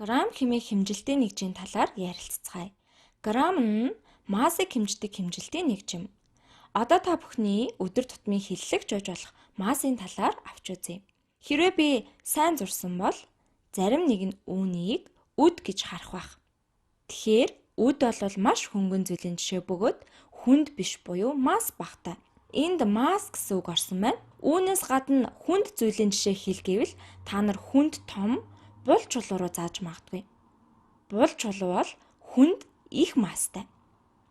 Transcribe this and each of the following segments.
Грамм хэмээх хэмжилтийн нэгжийн талаар ярилццгаая. Грамм нь массыг хэмждэг хэмжилтийн нэгжим. Одоо та бүхний өдөр тутмын хиллэгч ож болох массын талаар авч үзье. Хэрвээ би сайн зурсан бол зарим нэг нь үүнийг үд гэж харах байх. Тэгэхээр үд бол маш хөнгөн зүйлийн жишээ бөгөөд хүнд биш буюу масс багтай. Энд масс гэсэн үг орсон байна. Үүнээс гадна хүнд зүйлийн жишээ хэлгээвэл та нар хүнд том бул чулуу руу зааж магадгүй. Бул чулуу бол хүнд их масстай.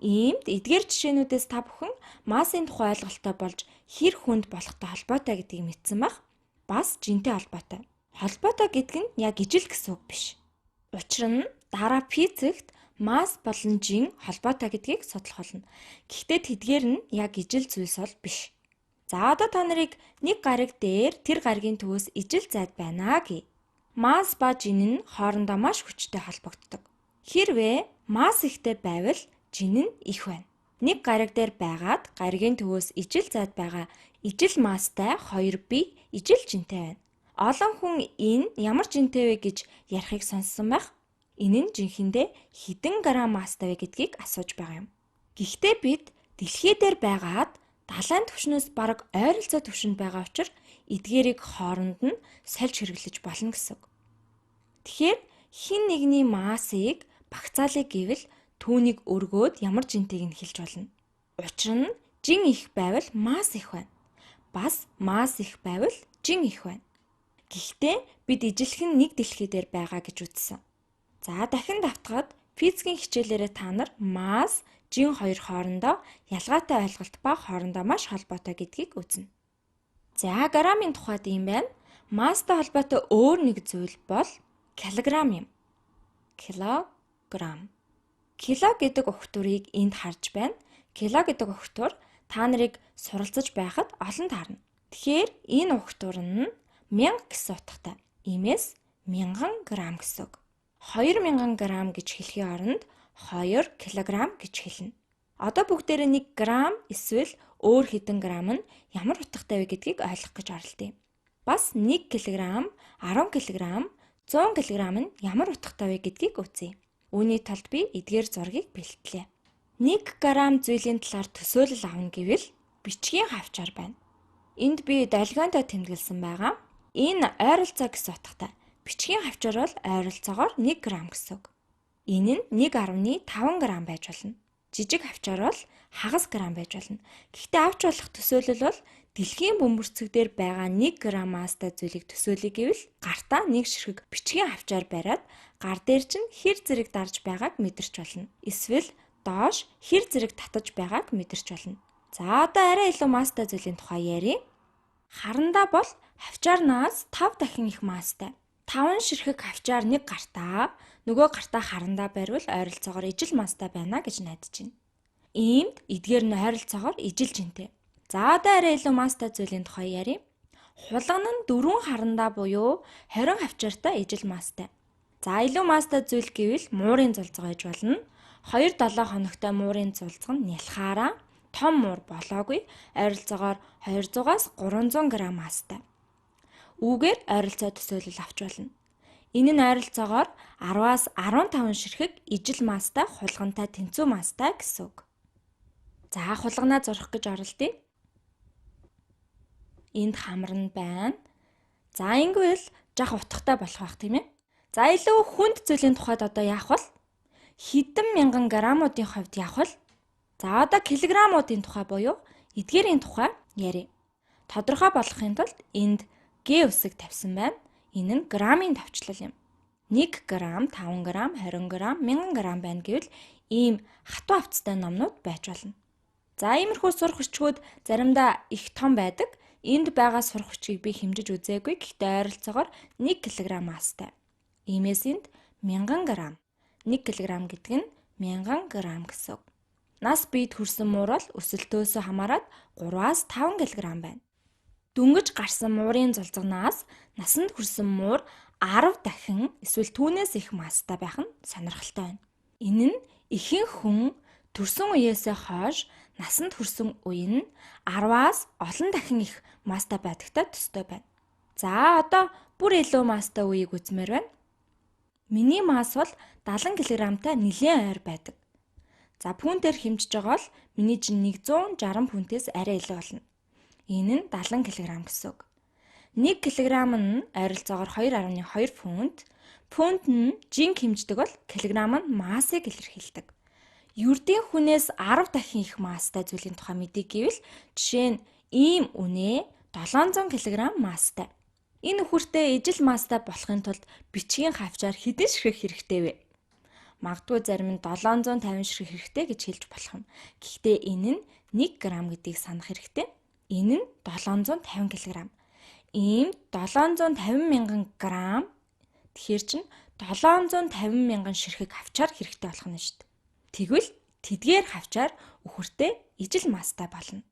Иймд эдгээр жишээнүүдээс та бүхэн массын тухай ойлголттой болж хэр хүнд болохтой холбоотой гэдгийг мэдсэн байх. Бас жинтэй холбоотой. Холбоотой гэдэг нь яг ижил гэсэн үг биш. Учир нь дараа физикт масс болон жин холбоотой гэдгийг судлах болно. Гэхдээ тэдгээр нь яг ижил зүйлс бол биш. За одоо та нарыг нэг гариг дээр тэр гаригийн төвөөс ижил зайд байна гэе. Масс ба жин нь хоорондоо маш хүчтэй холбогддог. Хэрвээ масс ихтэй байвал жин нь их байна. Нэг гариг дээр байгаад гаригийн төвөөс ижил зайд байгаа ижил масстай хоёр бие ижил жинтэй байна. Олон хүн энэ ямар жинтэй вэ гэж ярихыг сонссон байх. Энэ нь жинхэнэ хэдэн грамм масстай вэ гэдгийг асууж байгаа юм. Гэхдээ бид дэлхий дээр байгаад далайн түвшнээс бараг ойролцоо түвшинд байгаа учраас эдгээрийг хооронд нь сольж хэрэглэж болно гэсэн үг. Тэгэхээр хин нэгний массыг багцаалыг гэвэл түүнийг өргөөд ямар жинтэйг нь хэлж болно. Учир нь жин их байвал масс их байна. Бас масс их байвал жин их байна. Гэхдээ бид ижилхэн нэг дэлхий дээр байгаа гэж үзсэн. За дахин давтахад физикийн хичээлээрээ та нар масс, жин хоёр хоорондоо ялгаатай ойлголт ба хоорондоо маш холбоотой гэдгийг үзнэ. За граммын тухайд юм байна. Масстай холбоотой өөр нэг зүйл бол килограмм юм. Килограмм. Кило гэдэг өгтвөрийг энд харж байна. Кило гэдэг өгтвөр та нарыг суралцаж байхад олон таарна. Тэгэхээр энэ өгтвөр нь 1000 гэсэн утгатай. Иймээс 1000 грамм гэсэн үг. 2000 грамм гэж хэлхийн оронд 2 килограмм гэж хэлнэ. Одоо бүгдээрээ 1 грамм эсвэл өөр хэдэн грамм нь ямар утгатай вэ гэдгийг ойлгох гэж оролдъё. Бас 1 кг, 10 кг, 100 кг нь ямар утгатай вэ гэдгийг үзье. Үүний тулд би эдгээр зургийг бэлтлээ. 1 грамм зүйлийн талаар төсөөлөл авна гэвэл бичгийн хавчаар байна. Энд би долгионтой тэмдэглэсэн байгаа. Энэ ойролцоо гэсэн утгатай. Бичгийн хавчаар бол ойролцоогоор 1 грамм гэсэн үг. Энэ нь 1.5 грамм байж болно. Жижиг хавчаар бол хагас грамм байж болно. Гэхдээ авч болох төсөөлөл бол дэлхийн бөмбөрцөг дээр байгаа 1 грамм масстай зүйлийг төсөөлөе гэвэл гартаа нэг ширхэг бичгийн хавчаар бариад гар дээр чинь хэр зэрэг дарж байгааг мэдэрч болно. Эсвэл доош хэр зэрэг татаж байгааг мэдэрч болно. За одоо арай илүү масстай зүйлийн тухай ярив. Харандаа бол хавчаарнаас 5 дахин их масстай. 5 ширхэг хавчаар нэг гартаа, нөгөө гартаа харандаа барьвал ойролцоогоор ижил масстай байна гэж найдаж байна. Иймд эдгээр нь ойролцоогоор ижил жинтэй. За одоо арай илүү масстай зүйлийн тухай ярив. Хулгана нь 4 харандаа буюу 20 хавчаартай ижил масстай. За илүү масстай зүйл гэвэл муурын зулцгаа гэж болно. 2-7 хоногтой муурын зулцга нь нялхаараа том муур болоогүй ойролцоогоор 200-аас 300 г масстай. Үүгээр ойролцоо төсөөлөл авч болно. Энэ нь ойролцоогоор 10-аас 15 ширхэг ижил масстай хулгантай тэнцүү масстай гэсэн үг. За хулганаа зурх гэж оролдъё. Энд хамар нь байна. За ингэвэл жах утгатай болох байх тийм ээ. За илүү хүнд зүйлийн тухайд одоо яах вэ? Хэдэн мянган граммуудын хувьд яах вэ? За одоо килограммуудын тухай буюу эдгээрийн тухай ярив. Тодорхой болгохын тулд энд г үсэг тавьсан байна. Энэ нь граммын товчлол юм. 1 грамм, 5 грамм, 20 грамм, 1000 грамм байна гэвэл ийм хатуу хавцтай номнууд байж болно. За иймэрхүү сурах хүчгүүд заримдаа их том байдаг. Энд байгаа сурах хүчийг би хэмжиж үзээгүй. Гэхдээ ойролцоогоор 1 кг масстай. Иймээс энд 1000 грамм. 1 кг гэдэг нь 1000 грамм гэсэн үг. Нас биед хүрсэн муур бол өсөлтөөсөө хамаарат 3-аас 5 кг байна. Дөнгөж гарсан муурын зулцгнаас насанд хүрсэн муур 10 дахин эсвэл түүнээс их масстай байх нь сонирхолтой байна. Энэ нь ихэнх хүн төрсөн үеэсээ хойш насанд хүрсэн үе нь 10-аас олон дахин их масстай байдагтай төстэй байна. За одоо бүр илүү масстай үеийг үзмээр байна. Миний мас бол 70 кг-тай нэлээд ойр байдаг. За пүүнтээр хэмжиж байгаа бол миний чинь 160 пүүнтээс арай илүү болно. Энэ нь 70 кг гэсэн үг. 1 кг нь ойролцоогоор 2.2 фунт. Фунт нь жинк хэмждэг бол килограмм нь массыг илэрхийлдэг. Ердийн хүнээс 10 дахин их масстай зүйлийн тухай мэдээ гэвэл жишээ нь ийм үнэ 700 кг масстай. Энэ нөхөртэй ижил масстай болохын тулд бичгийн хавчаар хэдэн ширхэг хэрэгтэй вэ? Магадгүй зарим нь 750 ширхэг хэрэгтэй гэж хэлж болох юм. Гэхдээ энэ нь 1 г гэдгийг санах хэрэгтэй. Энэ нь 750 кг. Ийм 750 мянган грамм тэгэхээр чинь 750 мянган ширхэг хавчаар хэрэгтэй болох нь шүү дээ. Тэгвэл тэдгээр хавчаар үхэртэй ижил масстай болно.